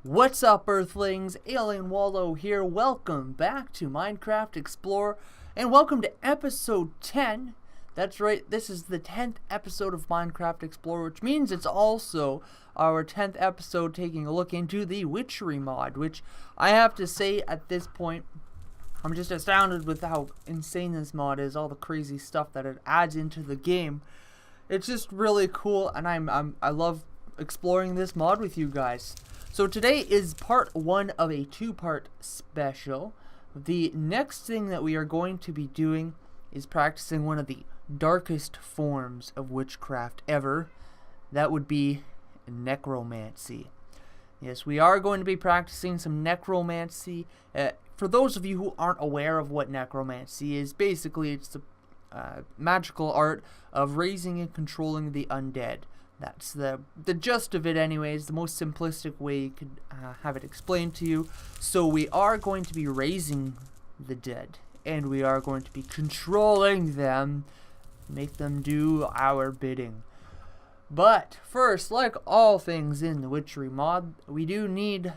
What's up, Earthlings? Alien Wallow here. Welcome back to Minecraft Explorer, and welcome to episode 10. That's right, this is the 10th episode of Minecraft Explorer, which means it's also our 10th episode taking a look into the Witchery mod, which I have to say at this point, I'm just astounded with how insane this mod is, all the crazy stuff that it adds into the game. It's just really cool, and I love exploring this mod with you guys. So today is part one of a two-part special. The next thing that we are going to be doing is practicing one of the darkest forms of witchcraft ever. That would be necromancy. Yes, we are going to be practicing some necromancy. For those of you who aren't aware of what necromancy is, basically it's the magical art of raising and controlling the undead. That's the gist of it anyways, the most simplistic way you could have it explained to you. So we are going to be raising the dead, and we are going to be controlling them, make them do our bidding. But first, like all things in the Witchery mod, we do need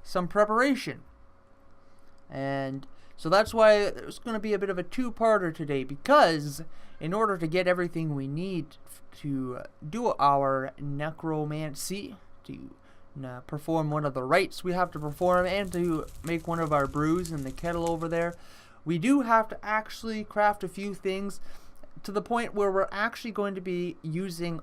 some preparation. And so that's why there's going to be a bit of a two-parter today, because in order to get everything we need to do our necromancy, to perform one of the rites we have to perform, and to make one of our brews in the kettle over there, we do have to actually craft a few things to the point where we're actually going to be using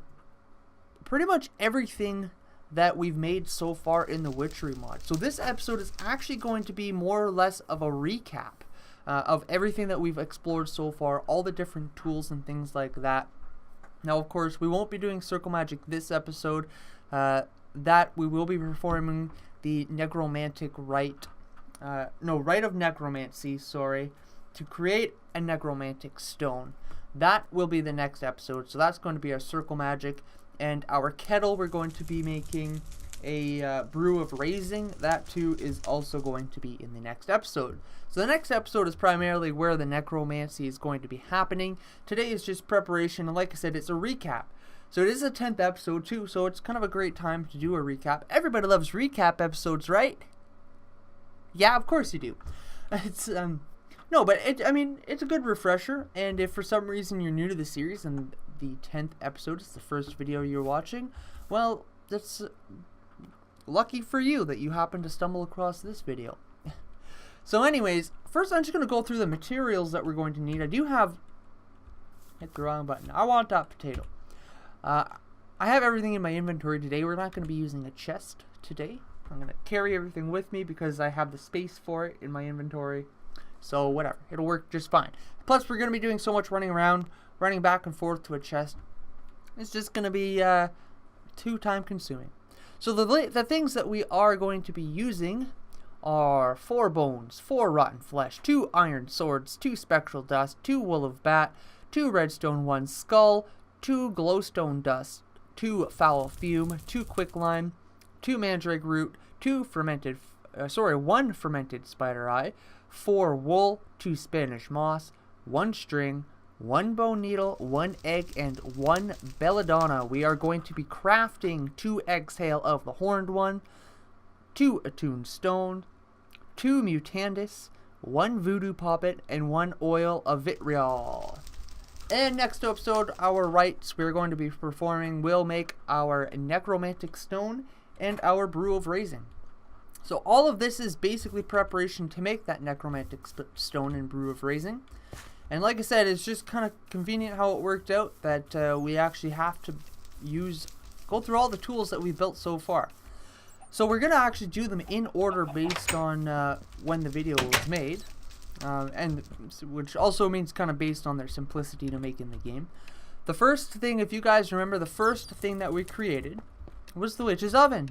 pretty much everything that we've made so far in the Witchery mod. So this episode is actually going to be more or less of a recap of everything that we've explored so far, all the different tools and things like that. Now, of course, we won't be doing circle magic this episode. That we will be performing the necromantic rite, rite of necromancy, sorry, to create a necromantic stone. That will be the next episode. So that's going to be our circle magic. And our kettle, we're going to be making a brew of raising. That too is also going to be in the next episode. So the next episode is primarily where the necromancy is going to be happening. Today is just preparation, and like I said, it's a recap. So it is a 10th episode too, so it's kind of a great time to do a recap. Everybody loves recap episodes, right? Yeah, of course you do. It's no, but it's a good refresher, and if for some reason you're new to the series and the 10th episode is the first video you're watching, well, that's lucky for you that you happen to stumble across this video. So anyways, first I'm just going to go through the materials that we're going to need. I do have, hit the wrong button, I want that potato. I have everything in my inventory today. We're not going to be using a chest today. I'm going to carry everything with me because I have the space for it in my inventory. So whatever, it'll work just fine. Plus we're going to be doing so much running around, running back and forth to a chest. It's just going to be too time consuming. So the things that we are going to be using are 4 bones, 4 rotten flesh, 2 iron swords, 2 spectral dust, 2 wool of bat, 2 redstone, 1 skull, 2 glowstone dust, 2 foul fume, 2 quicklime, 2 mandrake root, 1 fermented spider eye, 4 wool, 2 Spanish moss, 1 string, 1 bone needle, 1 egg, and 1 belladonna. We are going to be crafting 2 exhale of the horned one, 2 attuned stone, 2 mutandis, 1 voodoo poppet, and 1 oil of vitriol. And next episode, our rites we're going to be performing will make our necromantic stone and our brew of raising. So all of this is basically preparation to make that necromantic stone and brew of raising. And like I said, it's just kind of convenient how it worked out that we actually have to go through all the tools that we've built so far. So we're going to actually do them in order based on when the video was made. And which also means kind of based on their simplicity to make in the game. The first thing, if you guys remember, the first thing that we created was the witch's oven.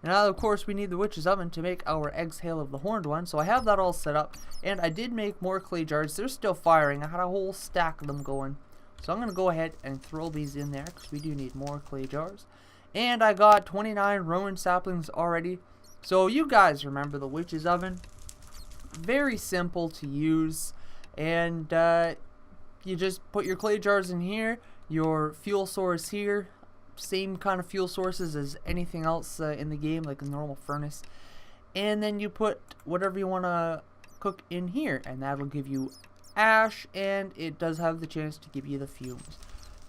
Now, of course, we need the witch's oven to make our exhale of the horned one. So I have that all set up. And I did make more clay jars. They're still firing. I had a whole stack of them going. So I'm going to go ahead and throw these in there because we do need more clay jars. And I got 29 Rowan saplings already. So you guys remember the witch's oven. Very simple to use. And you just put your clay jars in here. Your fuel source here. same kind of fuel sources as anything else in the game, like a normal furnace. And then you put whatever you want to cook in here, and that'll give you ash, and it does have the chance to give you the fumes.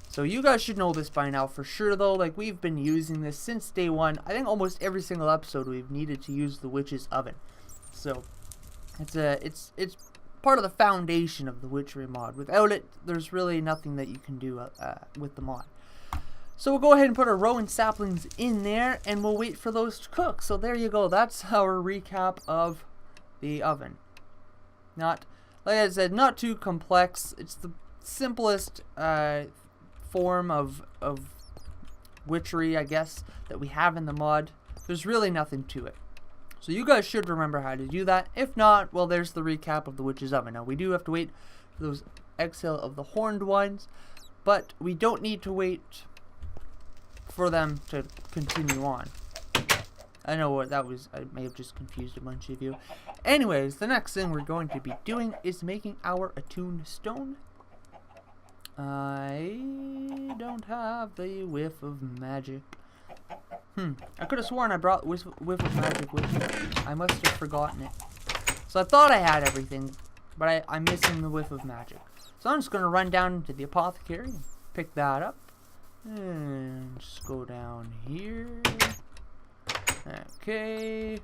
So you guys should know this by now for sure, though. Like, we've been using this since day one. I think almost every single episode we've needed to use the witch's oven. So it's part of the foundation of the Witchery mod. Without it, there's really nothing that you can do with the mod. So we'll go ahead and put our rowan saplings in there, and we'll wait for those to cook. So there you go. That's our recap of the oven. Like I said, not too complex. It's the simplest form of witchery, I guess, that we have in the mod. There's really nothing to it. So you guys should remember how to do that. If not, well, there's the recap of the witch's oven. Now, we do have to wait for those exhale of the horned ones, but we don't need to wait for them to continue on. I know what that was. I may have just confused a bunch of you. Anyways, the next thing we're going to be doing is making our attuned stone. I don't have the whiff of magic. I could have sworn I brought whiff of magic with me. I must have forgotten it. So I thought I had everything, but I'm missing the whiff of magic. So I'm just going to run down into the apothecary and pick that up. And just go down here. Okay.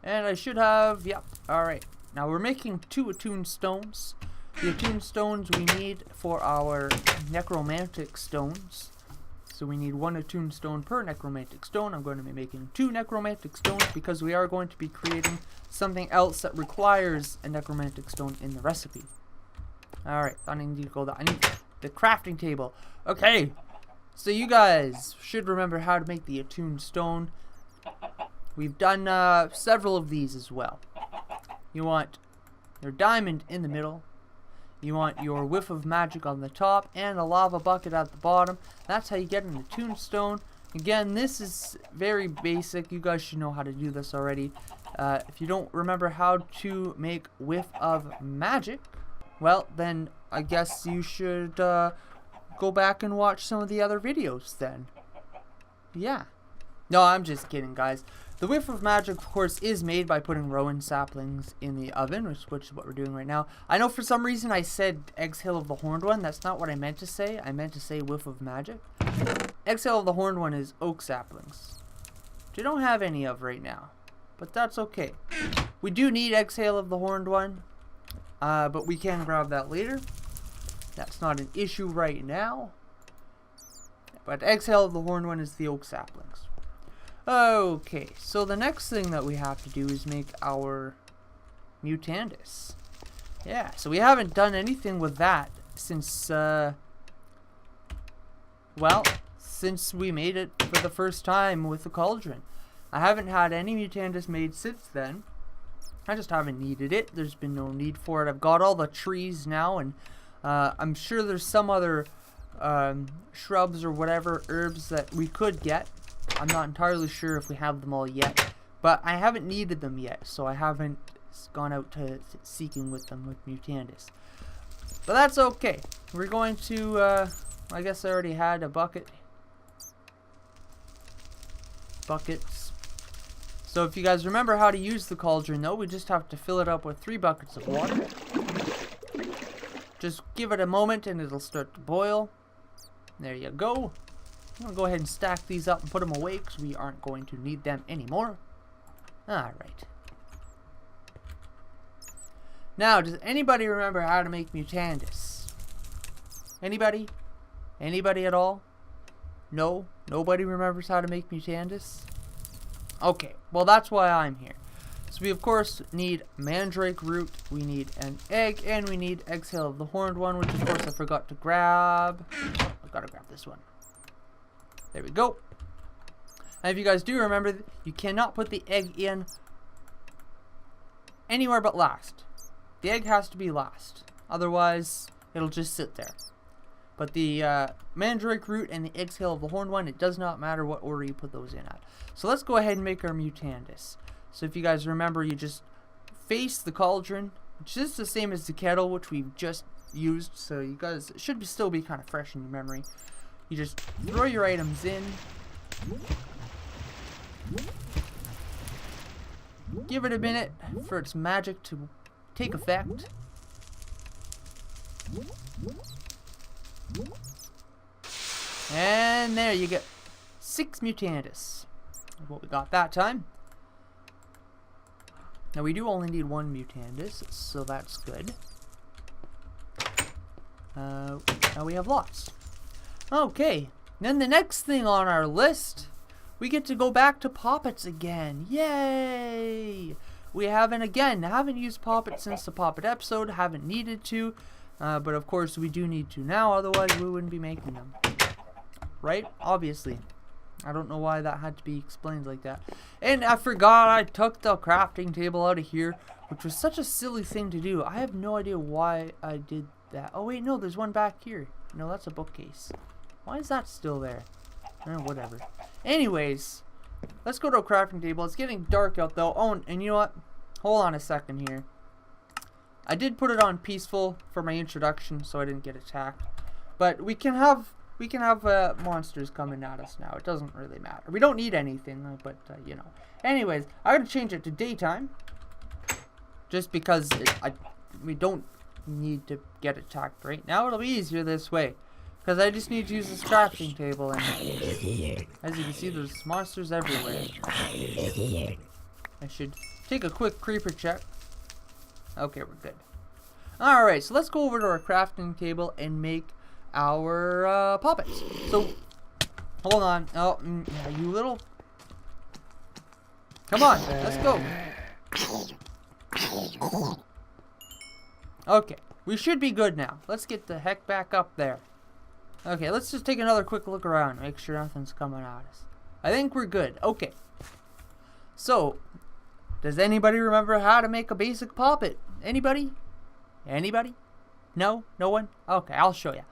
And I should have, yep, alright. Now we're making 2 attuned stones. The attuned stones we need for our necromantic stones. So we need 1 attuned stone per necromantic stone. I'm going to be making 2 necromantic stones because we are going to be creating something else that requires a necromantic stone in the recipe. Alright, I need to go there. I need the crafting table. Okay, so you guys should remember how to make the attuned stone. We've done several of these as well. You want your diamond in the middle. You want your whiff of magic on the top and a lava bucket at the bottom. That's how you get an attuned stone. Again, this is very basic. You guys should know how to do this already. If you don't remember how to make whiff of magic, well, then I guess you should go back and watch some of the other videos then. Yeah. No, I'm just kidding, guys. The whiff of magic, of course, is made by putting rowan saplings in the oven, which is what we're doing right now. I know for some reason I said exhale of the horned one. That's not what I meant to say. I meant to say whiff of magic. Exhale of the horned one is oak saplings, which I don't have any of right now, but that's okay. We do need exhale of the horned one, but we can grab that later. That's not an issue right now. But exhale of the horned one is the oak saplings. Okay, so the next thing that we have to do is make our mutandis. Yeah, so we haven't done anything with that since, since we made it for the first time with the cauldron. I haven't had any mutandis made since then. I just haven't needed it. There's been no need for it. I've got all the trees now, and I'm sure there's some other shrubs or whatever, herbs that we could get. I'm not entirely sure if we have them all yet, but I haven't needed them yet, so I haven't gone out to seeking with them with mutandis. But that's okay. We're going to, I guess I already had a bucket. Buckets. So if you guys remember how to use the cauldron, though, we just have to fill it up with 3 buckets of water. Just give it a moment and it'll start to boil. There you go. I'm going to go ahead and stack these up and put them away because we aren't going to need them anymore. Alright. Now, does anybody remember how to make mutandis? Anybody? Anybody at all? No? Nobody remembers how to make mutandis? Okay, well that's why I'm here. So we of course need mandrake root, we need an egg, and we need exhale of the horned one, which of course I forgot to grab. Oh, I gotta grab this one. There we go. And if you guys do remember, you cannot put the egg in anywhere but last. The egg has to be last. Otherwise, it'll just sit there. But the mandrake root and the exhale of the horned one, it does not matter what order you put those in at. So let's go ahead and make our mutandis. So if you guys remember, you just face the cauldron, which is the same as the kettle, which we've just used. So you guys, it should still be kind of fresh in your memory. You just throw your items in. Give it a minute for its magic to take effect. And there you go. 6 Mutandis. What we got that time. Now we do only need 1 Mutandis, so that's good. Now we have lots. Okay, then the next thing on our list, we get to go back to Poppets again. Yay! We haven't used Poppet since the Poppet episode, haven't needed to, but of course we do need to now, otherwise we wouldn't be making them. Right? Obviously. I don't know why that had to be explained like that. And I forgot I took the crafting table out of here, which was such a silly thing to do. I have no idea why I did that. Oh wait, no, there's one back here. No, that's a bookcase. Why is that still there? Whatever. Anyways, let's go to a crafting table. It's getting dark out though. Oh, and you know what? Hold on a second here. I did put it on peaceful for my introduction so I didn't get attacked. But we can have monsters coming at us now. It doesn't really matter. We don't need anything, but you know. Anyways, I'm gonna change it to daytime, just because we don't need to get attacked right now. It'll be easier this way, because I just need to use this crafting table, and as you can see, there's monsters everywhere. I should take a quick creeper check. Okay, we're good. All right, so let's go over to our crafting table and make our Poppets. So hold on. Oh, you little, come on, let's go. Okay, we should be good now. Let's get the heck back up there. Okay, let's just take another quick look around, make sure nothing's coming at us. I think we're good. Okay, so does anybody remember how to make a basic Poppet? Anybody? No one? Okay, I'll show you.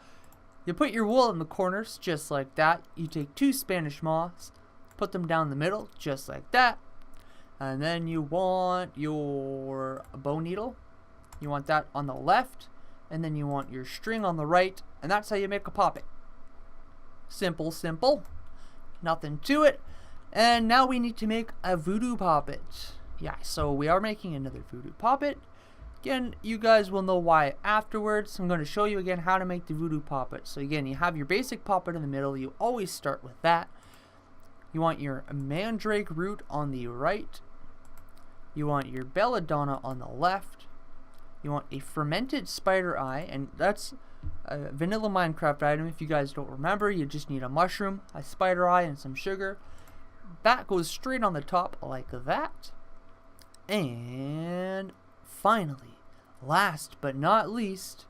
You put your wool in the corners, just like that. You take 2 Spanish moss, put them down the middle, just like that. And then you want your bone needle. You want that on the left. And then you want your string on the right. And that's how you make a Poppet. Simple, simple. Nothing to it. And now we need to make a voodoo Poppet. Yeah, so we are making another voodoo Poppet. Again, you guys will know why afterwards. I'm going to show you again how to make the voodoo Poppet. So again, you have your basic Poppet in the middle. You always start with that. You want your mandrake root on the right. You want your belladonna on the left. You want a fermented spider eye, and that's a vanilla Minecraft item. If you guys don't remember, you just need a mushroom, a spider eye, and some sugar. That goes straight on the top like that. And finally, last but not least,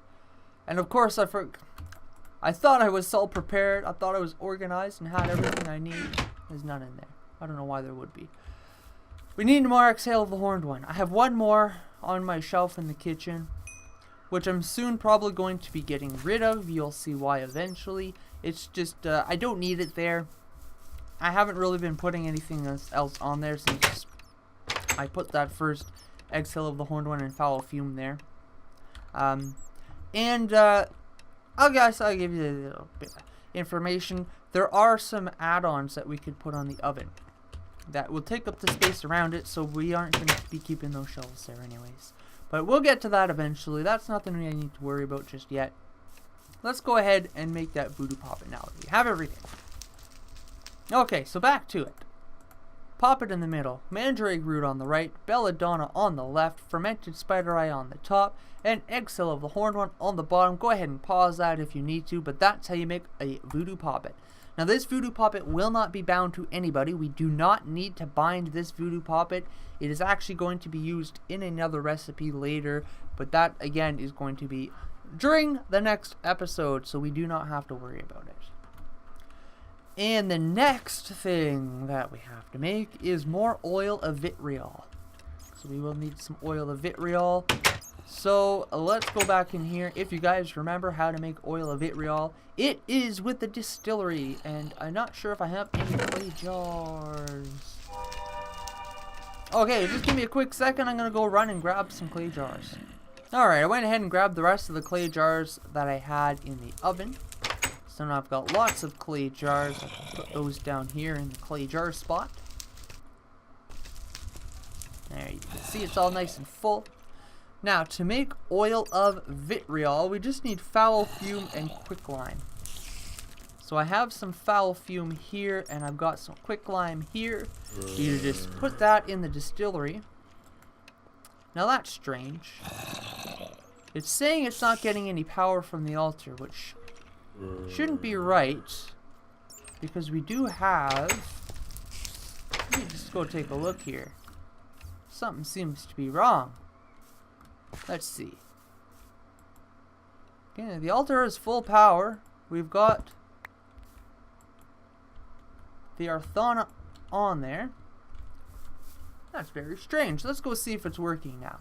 and of course I thought I was so prepared, I thought I was organized and had everything I need. There's none in there. I don't know why there would be. We need more Exhale of the Horned One. I have one more on my shelf in the kitchen, which I'm soon probably going to be getting rid of. You'll see why eventually. It's just, I don't need it there. I haven't really been putting anything else on there since I put that first Exhale of the Horned One and Foul Fume there. I guess I'll give you a little bit of information. There are some add-ons that we could put on the oven that will take up the space around it, so we aren't going to be keeping those shelves there anyways. But we'll get to that eventually. That's nothing we need to worry about just yet. Let's go ahead and make that voodoo Poppet now. We have everything. Okay, so back to it. Poppet in the middle, mandrake root on the right, belladonna on the left, fermented spider eye on the top, and Exhale of the Horned One on the bottom. Go ahead and pause that if you need to, but that's how you make a voodoo Poppet. Now this voodoo Poppet will not be bound to anybody. We do not need to bind this voodoo Poppet. It is actually going to be used in another recipe later, but that again is going to be during the next episode, so we do not have to worry about it. And the next thing that we have to make is more oil of vitriol. So we will need some oil of vitriol. So let's go back in here. If you guys remember how to make oil of vitriol, it is with the distillery. And I'm not sure if I have any clay jars. Okay, just give me a quick second. I'm going to go run and grab some clay jars. Alright, I went ahead and grabbed the rest of the clay jars that I had in the oven. So now I've got lots of clay jars. I can put those down here in the clay jar spot. There, you can see it's all nice and full. Now, to make oil of vitriol, we just need foul fume and quicklime. So I have some foul fume here, and I've got some quicklime here. You just put that in the distillery. Now that's strange. It's saying it's not getting any power from the altar, which shouldn't be right, because we do have... Let me just go take a look here. Something seems to be wrong. Let's see. Okay, the altar has full power. We've got the Arthana on there. That's very strange. Let's go see if it's working now.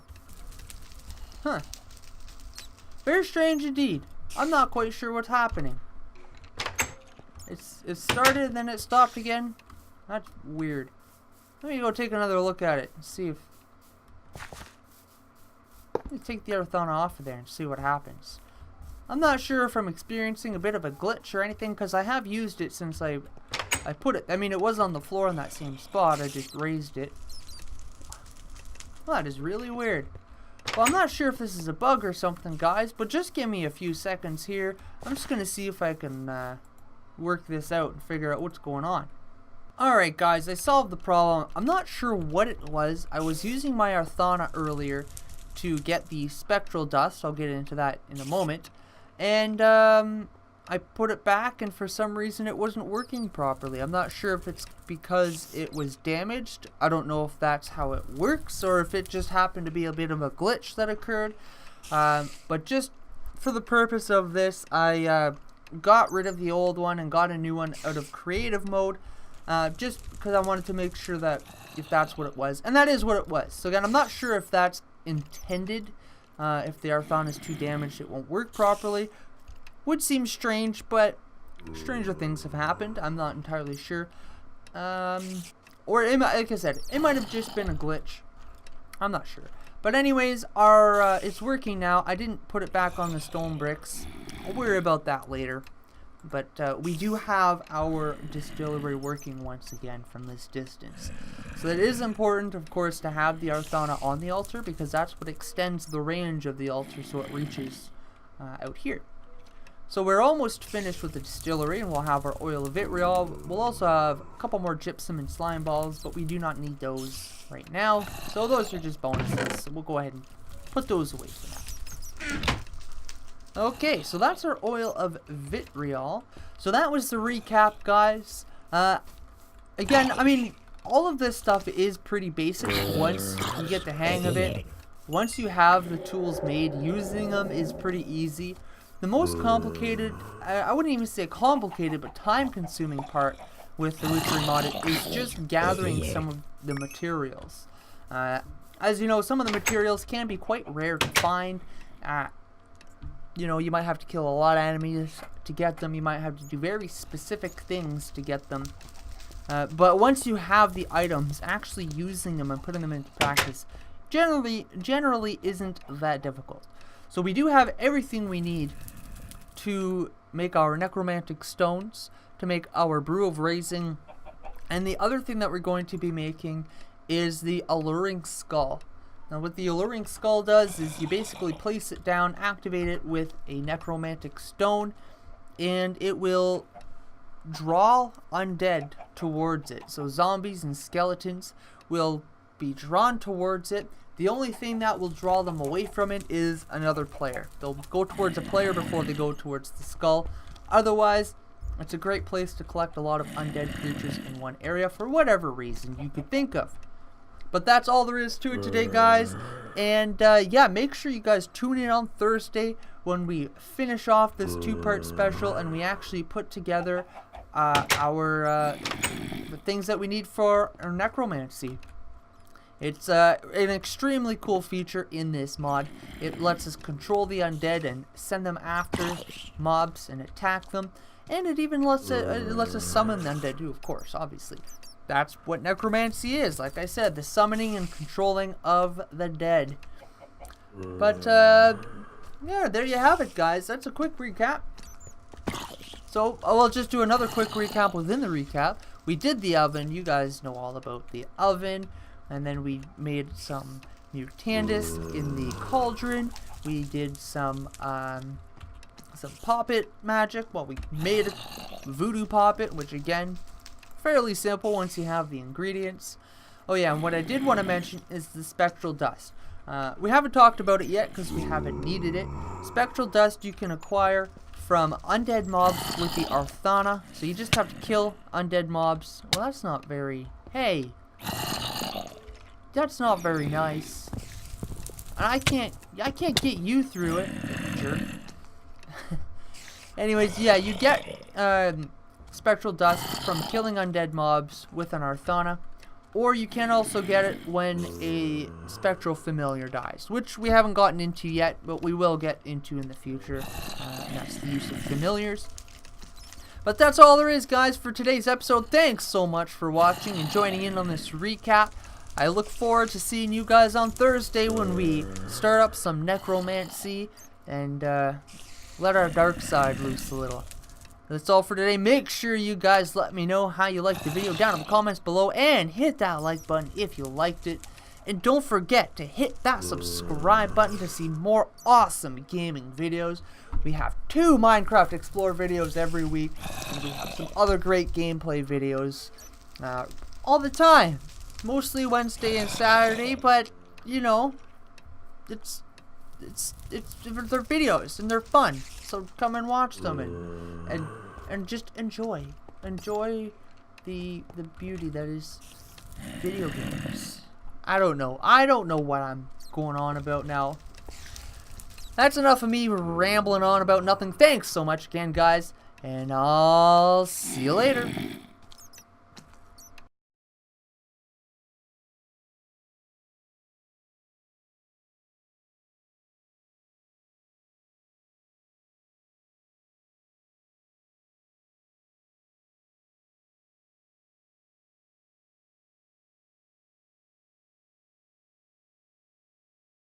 Huh. Very strange indeed. I'm not quite sure what's happening. It started, then it stopped again. That's weird. Let me go take another look at it and see if... Let me take the Arthana off of there and see what happens. I'm not sure if I'm experiencing a bit of a glitch or anything, because I have used it since I put it. I mean, it was on the floor in that same spot. I just raised it. Well, that is really weird. Well, I'm not sure if this is a bug or something, guys, but just give me a few seconds here. I'm just going to see if I can work this out and figure out what's going on. Alright, guys, I solved the problem. I'm not sure what it was. I was using my Arthana earlier to get the spectral dust. I'll get into that in a moment. And I put it back, and for some reason it wasn't working properly. I'm not sure if it's because it was damaged. I don't know if that's how it works, or if it just happened to be a bit of a glitch that occurred. But just for the purpose of this, I got rid of the old one and got a new one out of creative mode. Just because I wanted to make sure that if that's what it was. And that is what it was. So again, I'm not sure if that's intended. If the Arthana is too damaged, it won't work properly. Would seem strange, but stranger things have happened. I'm not entirely sure. Or it might, like I said, it might have just been a glitch. I'm not sure. But anyways, it's working now. I didn't put it back on the stone bricks. I'll worry about that later. But we do have our distillery working once again from this distance. So it is important, of course, to have the Arthana on the altar, because that's what extends the range of the altar so it reaches out here. So we're almost finished with the distillery, and we'll have our oil of vitriol. We'll also have a couple more gypsum and slime balls, but we do not need those right now. So those are just bonuses, so we'll go ahead and put those away for now. Okay, so that's our oil of vitriol. So that was the recap, guys. Again, I mean, all of this stuff is pretty basic once you get the hang of it. Once you have the tools made, using them is pretty easy. The most complicated, I wouldn't even say complicated, but time-consuming part with the Witchery mod is just gathering some of the materials. As you know, some of the materials can be quite rare to find. You know, you might have to kill a lot of enemies to get them. You might have to do very specific things to get them. But once you have the items, actually using them and putting them into practice generally isn't that difficult. So we do have everything we need to make our necromantic stones, to make our brew of raising, and the other thing that we're going to be making is the alluring skull. Now what the alluring skull does is you basically place it down, activate it with a necromantic stone, and it will draw undead towards it. So zombies and skeletons will be drawn towards it. The only thing that will draw them away from it is another player. They'll go towards a player before they go towards the skull. Otherwise, it's a great place to collect a lot of undead creatures in one area for whatever reason you could think of. But that's all there is to it today, guys. And yeah, make sure you guys tune in on Thursday when we finish off this two-part special and we actually put together the things that we need for our necromancy. It's an extremely cool feature in this mod. It lets us control the undead and send them after mobs and attack them. And it even lets us summon the undead too, of course, obviously. That's what necromancy is, like I said, the summoning and controlling of the dead. But, yeah, there you have it, guys. That's a quick recap. So I'll just do another quick recap within the recap. We did the oven. You guys know all about the oven. And then we made some Mutandis in the cauldron. We did some poppet magic. Well, we made a voodoo poppet, which again, fairly simple once you have the ingredients. Oh yeah, and what I did want to mention is the spectral dust. We haven't talked about it yet because we haven't needed it. Spectral dust you can acquire from undead mobs with the Arthana. So you just have to kill undead mobs. Well, that's not very... Hey! That's not very nice. And I can't get you through it, jerk. Anyways, yeah, you get spectral dust from killing undead mobs with an Arthana. Or you can also get it when a spectral familiar dies, which we haven't gotten into yet, but we will get into in the future. And that's the use of familiars. But that's all there is, guys, for today's episode. Thanks so much for watching and joining in on this recap. I look forward to seeing you guys on Thursday when we start up some necromancy and let our dark side loose a little. That's all for today. Make sure you guys let me know how you liked the video down in the comments below, and hit that like button if you liked it. And don't forget to hit that subscribe button to see more awesome gaming videos. We have 2 Minecraft Explorer videos every week, and we have some other great gameplay videos all the time. Mostly Wednesday and Saturday, but you know, they're videos and they're fun. So come and watch them and just enjoy the beauty that is video games. I don't know what I'm going on about now. That's enough of me rambling on about nothing. Thanks so much again, guys, and I'll see you later.